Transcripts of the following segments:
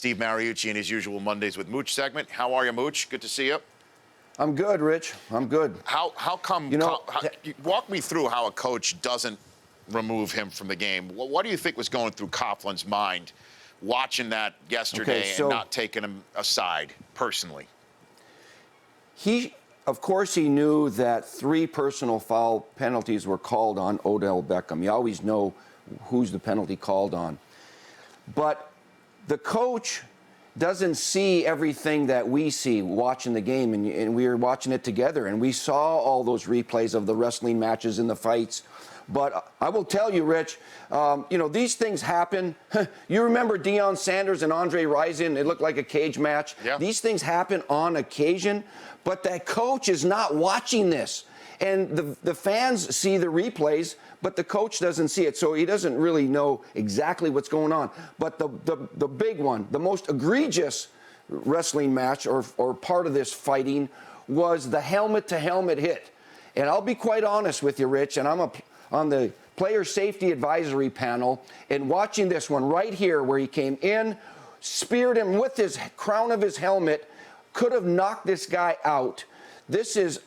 Steve Mariucci in his usual Mondays with Mooch segment. How are you, Mooch? Good to see you. I'm good, Rich. I'm good. How come, walk me through how a coach doesn't remove him from the game. What do you think was going through Coughlin's mind watching that yesterday and not taking him aside personally? Of course, he knew that 3 personal foul penalties were called on Odell Beckham. You always know who's the penalty called on. But the coach doesn't see everything that we see watching the game, and we were watching it together, and we saw all those replays of the wrestling matches and the fights. But I will tell you, Rich, these things happen. You remember Deion Sanders and Andre Rison? It looked like a cage match. Yeah. These things happen on occasion, but that coach is not watching this. And the fans see the replays, but the coach doesn't see it, so he doesn't really know exactly what's going on. But the big one, the most egregious wrestling match or part of this fighting was the helmet-to-helmet hit. And I'll be quite honest with you, Rich, and I'm on the player safety advisory panel, and watching this one right here where he came in, speared him with his crown of his helmet, could have knocked this guy out. This is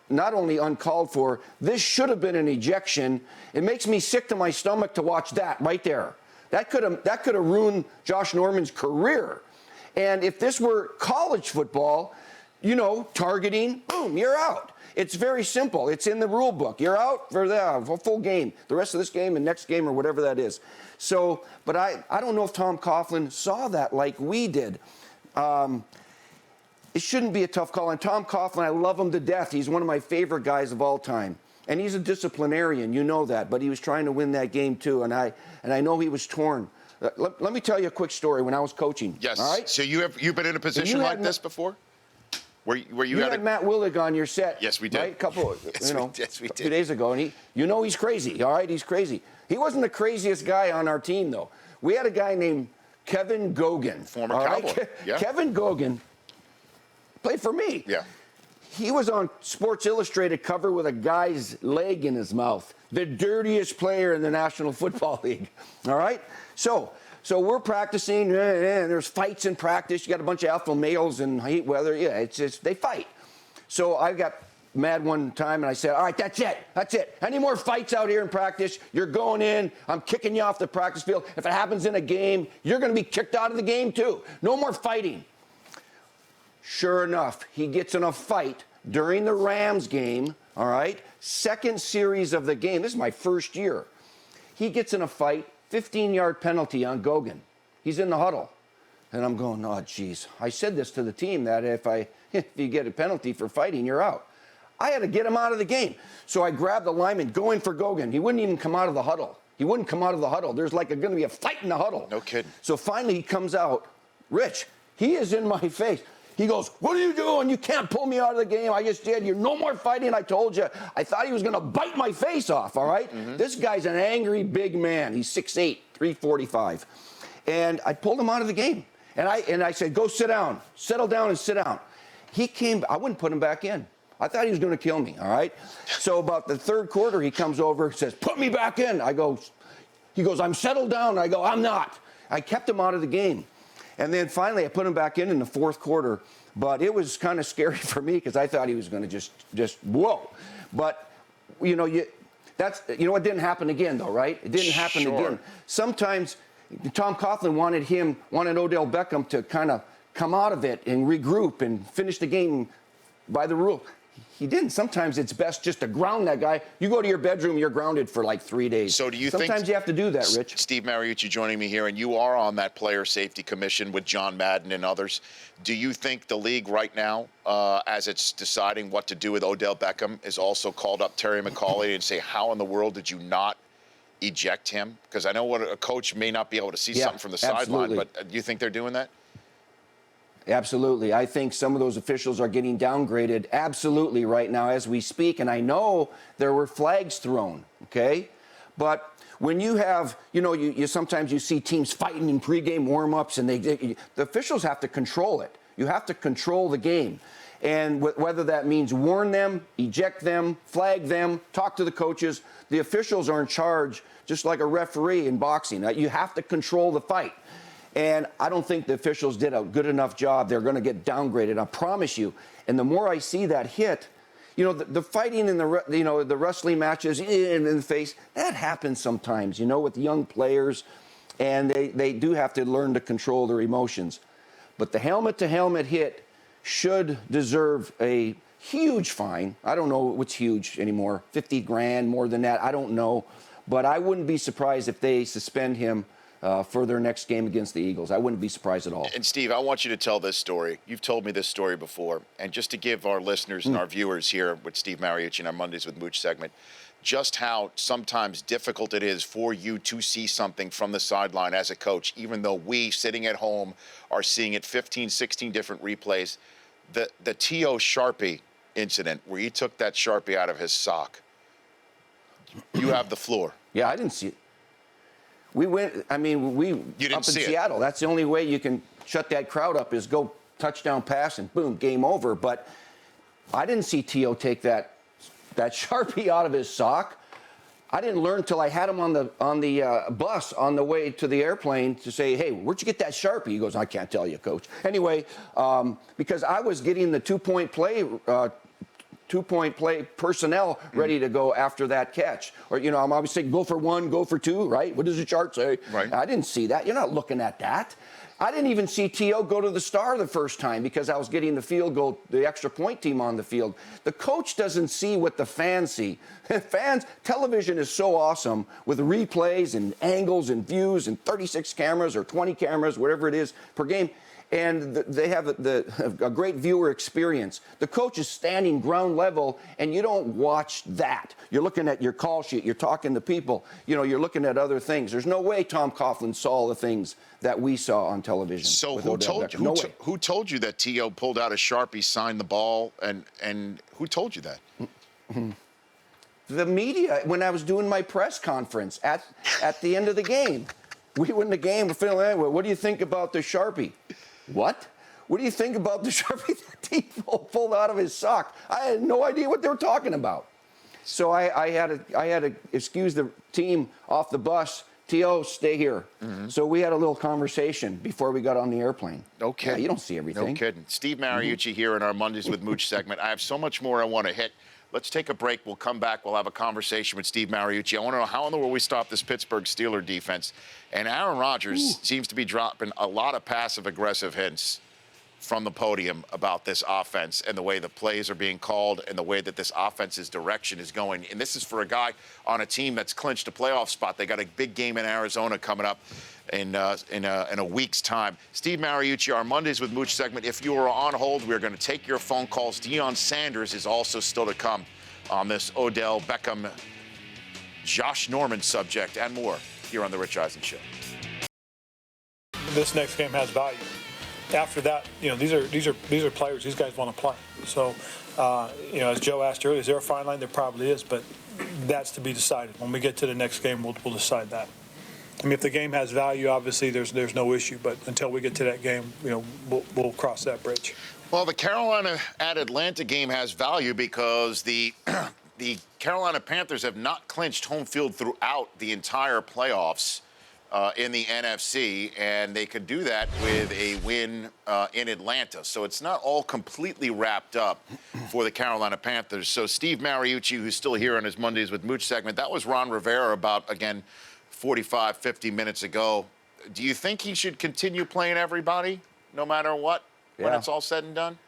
not only uncalled for, this should have been an ejection. It makes me sick to my stomach to watch that right there. That could have ruined Josh Norman's career. And if this were college football, targeting, boom, you're out. It's very simple. It's in the rule book. You're out for the full game, the rest of this game and next game or whatever that is. So, but I don't know if Tom Coughlin saw that like we did. It shouldn't be a tough call. And Tom Coughlin, I love him to death. He's one of my favorite guys of all time. And he's a disciplinarian, you know that. But he was trying to win that game too. And I know he was torn. Let me tell you a quick story when I was coaching. Yes. All right? So you've been in a position like this before? Where you had Matt Willig on your set. Yes, we did. Right? Yes, we did. 2 days ago, and he's crazy. All right, he's crazy. He wasn't the craziest guy on our team, though. We had a guy named Kevin Gogan. Former Cowboy. Right? Yeah. Kevin Gogan played for me. Yeah. He was on Sports Illustrated cover with a guy's leg in his mouth. The dirtiest player in the National Football League. All right? So we're practicing, and there's fights in practice. You got a bunch of alpha males in heat weather. Yeah, it's just, they fight. So I got mad one time, and I said, all right, that's it. Any more fights out here in practice, you're going in. I'm kicking you off the practice field. If it happens in a game, you're going to be kicked out of the game, too. No more fighting. Sure enough, he gets in a fight during the Rams game, all right? Second series of the game. This is my first year. He gets in a fight. 15-yard penalty on Gogan. He's in the huddle. And I'm going, oh, geez. I said this to the team that if you get a penalty for fighting, you're out. I had to get him out of the game. So I grabbed the lineman, going for Gogan. He wouldn't even come out of the huddle. There's like going to be a fight in the huddle. No kidding. So finally he comes out. Rich, he is in my face. He goes, what are you doing? You can't pull me out of the game. I just did. You're no more fighting. I told you. I thought he was going to bite my face off, all right? Mm-hmm. This guy's an angry big man. He's 6'8", 345. And I pulled him out of the game. And I said, go sit down. Settle down and sit down. He came. I wouldn't put him back in. I thought he was going to kill me, all right? So about the third quarter, he comes over, says, put me back in. He goes, I'm settled down. I go, I'm not. I kept him out of the game. And then finally, I put him back in the fourth quarter. But it was kind of scary for me because I thought he was going to just whoa. But, it didn't happen again, though, right? It didn't happen again. Sometimes Tom Coughlin wanted Odell Beckham to kind of come out of it and regroup and finish the game by the rule. He didn't. Sometimes it's best just to ground that guy. You go to your bedroom, you're grounded for like 3 days. So do you Sometimes you have to do that, Rich. Steve Mariucci joining me here, and you are on that player safety commission with John Madden and others. Do you think the league right now, as it's deciding what to do with Odell Beckham, is also called up Terry McAulay and say, how in the world did you not eject him? Because I know what a coach may not be able to see something from the sideline, but do you think they're doing that? Absolutely. I think some of those officials are getting downgraded absolutely right now as we speak. And I know there were flags thrown, okay? But when you have, you sometimes you see teams fighting in pregame warm-ups, and the officials have to control it. You have to control the game. And whether that means warn them, eject them, flag them, talk to the coaches, the officials are in charge, just like a referee in boxing. You have to control the fight. And I don't think the officials did a good enough job. They're going to get downgraded, I promise you. And the more I see that hit, the fighting in the wrestling matches in the face, that happens sometimes, with young players. And they do have to learn to control their emotions. But the helmet-to-helmet hit should deserve a huge fine. I don't know what's huge anymore, 50 grand, more than that, I don't know. But I wouldn't be surprised if they suspend him for their next game against the Eagles. I wouldn't be surprised at all. And Steve, I want you to tell this story. You've told me this story before. And just to give our listeners and our viewers here with Steve Mariucci in our Mondays with Mooch segment, just how sometimes difficult it is for you to see something from the sideline as a coach, even though we, sitting at home, are seeing it 15, 16 different replays. The T.O. Sharpie incident, where he took that Sharpie out of his sock. You have the floor. Yeah, I didn't see it. We went, you didn't up in see Seattle. It. That's the only way you can shut that crowd up is go touchdown pass and boom, game over. But I didn't see T.O. take that Sharpie out of his sock. I didn't learn until I had him on the bus on the way to the airplane to say, hey, where'd you get that Sharpie? He goes, I can't tell you, Coach. Anyway, because I was getting the two-point play personnel ready to go after that catch. Or, I'm always saying, go for one, go for two, right? What does the chart say? Right. I didn't see that. You're not looking at that. I didn't even see T.O. go to the star the first time because I was getting the field goal, the extra point team on the field. The coach doesn't see what the fans see. Television is so awesome with replays and angles and views and 36 cameras or 20 cameras, whatever it is per game. And they have a great viewer experience. The coach is standing ground level, and you don't watch that. You're looking at your call sheet. You're talking to people. You're looking at other things. There's no way Tom Coughlin saw the things that we saw on television. So who told you that T.O. pulled out a Sharpie, signed the ball, and who told you that? The media, when I was doing my press conference at the end of the game. We win the game. We're feeling anyway. What do you think about the Sharpie? What? What do you think about the Sharpie that T.O. pulled out of his sock? I had no idea what they were talking about. So I had to excuse the team off the bus. T.O., stay here. Mm-hmm. So we had a little conversation before we got on the airplane. Okay. Yeah, you don't see everything. No kidding. Steve Mariucci here in our Mondays with Mooch segment. I have so much more I want to hit. Let's take a break. We'll come back. We'll have a conversation with Steve Mariucci. I want to know how in the world we stop this Pittsburgh Steelers defense. And Aaron Rodgers seems to be dropping a lot of passive-aggressive hints from the podium about this offense and the way the plays are being called and the way that this offense's direction is going. And this is for a guy on a team that's clinched a playoff spot. They got a big game in Arizona coming up in a week's time. Steve Mariucci, our Mondays with Mooch segment. If you are on hold, we're going to take your phone calls. Deion Sanders is also still to come on this Odell Beckham, Josh Norman subject and more here on The Rich Eisen Show. This next game has value. After that, these are players. These guys want to play. So, as Joe asked earlier, is there a fine line? There probably is, but that's to be decided. When we get to the next game, we'll decide that. I mean, if the game has value, obviously there's no issue. But until we get to that game, we'll cross that bridge. Well, the Carolina at Atlanta game has value because the Carolina Panthers have not clinched home field throughout the entire playoffs in the NFC, and they could do that with a win in Atlanta. So it's not all completely wrapped up for the Carolina Panthers. So Steve Mariucci, who's still here on his Mondays with Mooch segment, that was Ron Rivera about, again, 45, 50 minutes ago. Do you think he should continue playing everybody, no matter what, when it's all said and done?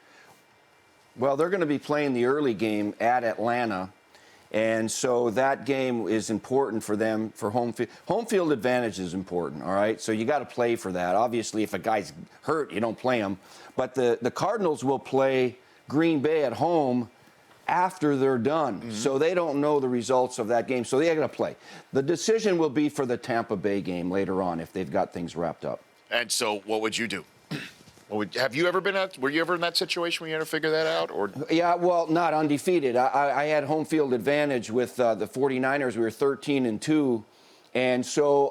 Well, they're going to be playing the early game at Atlanta, and so that game is important for them for home field. Home field advantage is important, all right? So you got to play for that. Obviously, if a guy's hurt, you don't play him. But the Cardinals will play Green Bay at home after they're done. Mm-hmm. So they don't know the results of that game. So they're going to play. The decision will be for the Tampa Bay game later on if they've got things wrapped up. And so what would you do? Were you ever in that situation where you had to figure that out? Or? Yeah, well, not undefeated. I had home field advantage with the 49ers. We were 13-2. And so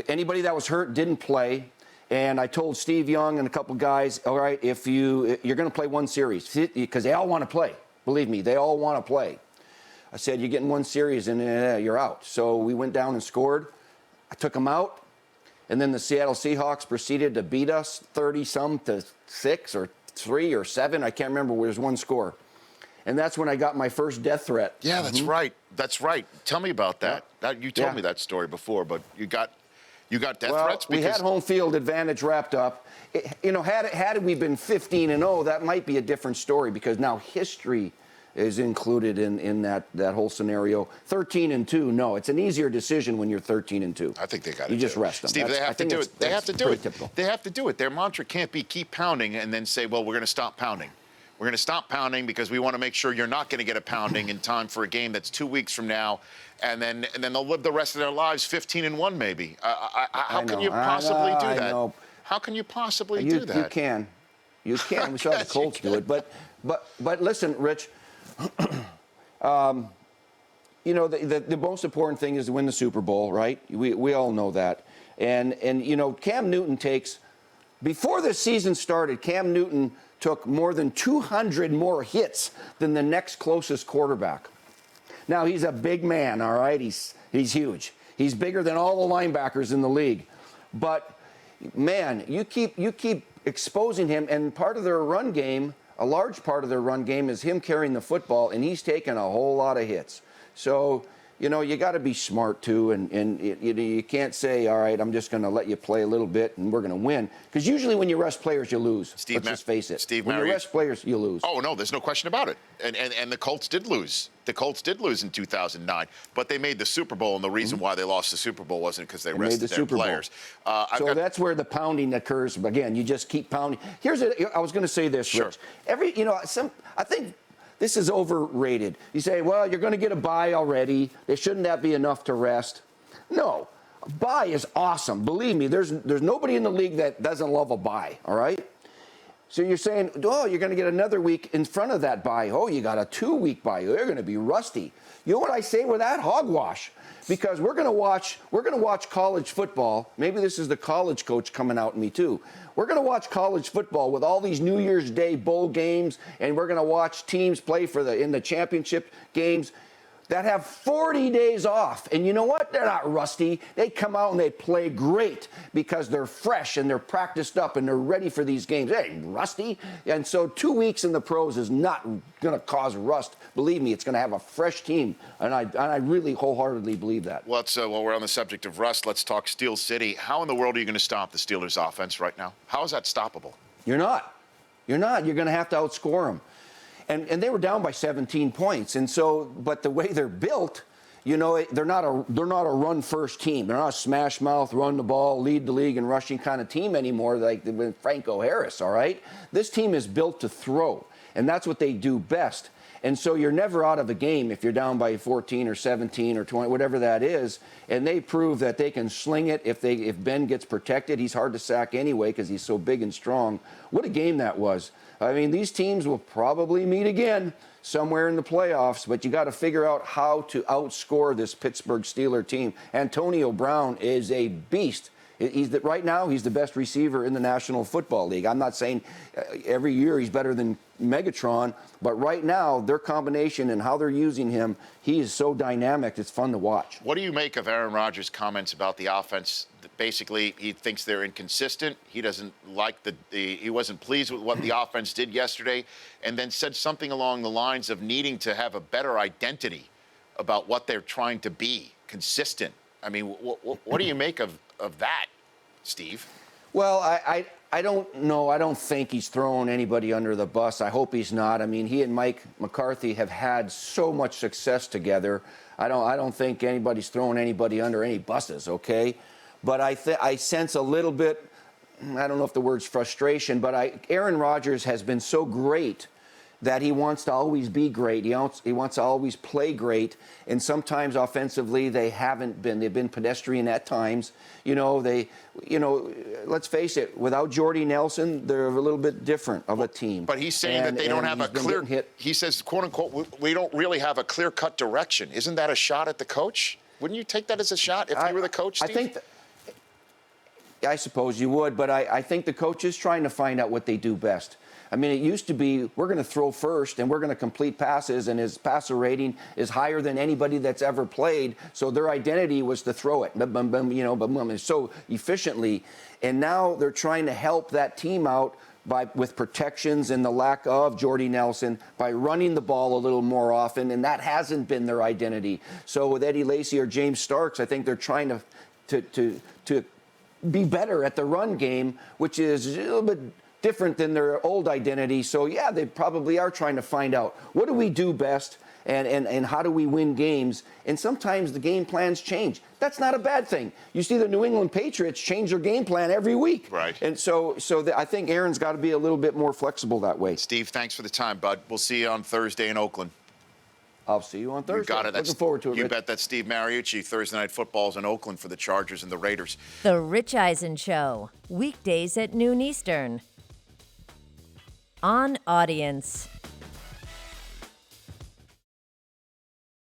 anybody that was hurt didn't play. And I told Steve Young and a couple guys, all right, if you're going to play one series, because they all want to play. Believe me, they all want to play. I said, you're getting one series and you're out. So we went down and scored. I took them out. and then the Seattle Seahawks proceeded to beat us 30-some to 6 or 3 or 7. I can't remember. There's one score. And that's when I got my first death threat. Yeah, that's right. That's right. Tell me about that. You told me that story before, but you got death threats because we had home field advantage wrapped up. Had we been 15-0, that might be a different story because now history is included in that whole scenario. 13-2, no, it's an easier decision when you're 13-2. I think they got it. You just rest them. Steve, they have to do it. They have to do it. Typical. They have to do it. Their mantra can't be keep pounding and then say, well, we're going to stop pounding. We're going to stop pounding because we want to make sure you're not going to get a pounding in time for a game that's 2 weeks from now, and then they'll live the rest of their lives 15-1 maybe. How can you possibly do that? How can you possibly do that? You can. We saw the Colts do it. But listen, Rich, the most important thing is to win the Super Bowl, right? We all know that. And Cam Newton before the season started, Cam Newton took more than 200 more hits than the next closest quarterback. Now, he's a big man, all right? He's huge. He's bigger than all the linebackers in the league. But, man, you keep exposing him, and part of their run game, a large part of their run game is him carrying the football, and he's taking a whole lot of hits. So, you got to be smart, too, and you can't say, all right, I'm just going to let you play a little bit and we're going to win. Because usually when you rest players, you lose. Let's just face it. When you rest players, you lose. Oh, no, there's no question about it. And the Colts did lose. The Colts did lose in 2009, but they made the Super Bowl, and the reason why they lost the Super Bowl wasn't because they rested their players. So that's where the pounding occurs. Again, you just keep pounding. I was going to say this, Sure. Rich. I think this is overrated. You say, well, you're going to get a bye already. Shouldn't that be enough to rest? No. A bye is awesome. Believe me, there's nobody in the league that doesn't love a bye, all right? So you're saying, oh, you're going to get another week in front of that bye. Oh, you got a 2-week bye. You're going to be rusty. You know what I say with that? Hogwash. Because we're going to watch college football. Maybe this is the college coach coming out in me too. We're going to watch college football with all these New Year's Day bowl games, and we're going to watch teams play in the championship games that have 40 days off. And you know what? They're not rusty. They come out and they play great because they're fresh and they're practiced up and they're ready for these games. They ain't rusty. And so 2 weeks in the pros is not going to cause rust. Believe me, it's going to have a fresh team. And I really wholeheartedly believe that. Well, while we're on the subject of rust, let's talk Steel City. How in the world are you going to stop the Steelers' offense right now? How is that stoppable? You're not. You're going to have to outscore them. And they were down by 17 points. And so, but the way they're built, they're not a run-first team. They're not a smash-mouth, run the ball, lead the league in rushing kind of team anymore like with Franco Harris, all right? This team is built to throw, and that's what they do best. And so you're never out of a game if you're down by 14 or 17 or 20, whatever that is. And they prove that they can sling it. If Ben gets protected, he's hard to sack anyway because he's so big and strong. What a game that was. I mean, these teams will probably meet again somewhere in the playoffs, but you got to figure out how to outscore this Pittsburgh Steelers team. Antonio Brown is a beast. Right now, he's the best receiver in the National Football League. I'm not saying every year he's better than Megatron, but right now, their combination and how they're using him, he is so dynamic, it's fun to watch. What do you make of Aaron Rodgers' comments about the offense? Basically, he thinks they're inconsistent. He doesn't like he wasn't pleased with what the offense did yesterday, and then said something along the lines of needing to have a better identity about what they're trying to be, consistent. I mean, what do you make of that, Steve? Well, I don't know. I don't think he's throwing anybody under the bus. I hope he's not. I mean, he and Mike McCarthy have had so much success together. I don't think anybody's throwing anybody under any buses, okay? But I sense a little bit, I don't know if the word's frustration, but Aaron Rodgers has been so great that he wants to always be great. He wants to always play great. And sometimes offensively they haven't been. They've been pedestrian at times. Let's face it, without Jordy Nelson, they're a little bit different of a team. But he's saying that they don't have a clear hit. He says, quote unquote, we don't really have a clear-cut direction. Isn't that a shot at the coach? Wouldn't you take that as a shot if you were the coach, Steve? I suppose you would, but I think the coach is trying to find out what they do best. I mean, it used to be we're going to throw first and we're going to complete passes, and his passer rating is higher than anybody that's ever played. So their identity was to throw it, so efficiently. And now they're trying to help that team out with protections and the lack of Jordy Nelson by running the ball a little more often, and that hasn't been their identity. So with Eddie Lacy or James Starks, I think they're trying to be better at the run game, which is a little bit different than their old identity. So yeah, they probably are trying to find out what do we do best and how do we win games. And sometimes the game plans change. That's not a bad thing. You see the New England Patriots change their game plan every week. Right. And I think Aaron's got to be a little bit more flexible that way. Steve, thanks for the time, bud. We'll see you on Thursday in Oakland. I'll see you on Thursday. You got it. Looking forward to it, You Rich. bet. That's Steve Mariucci. Thursday Night Football's in Oakland for the Chargers and the Raiders. The Rich Eisen Show, weekdays at noon Eastern. On Audience.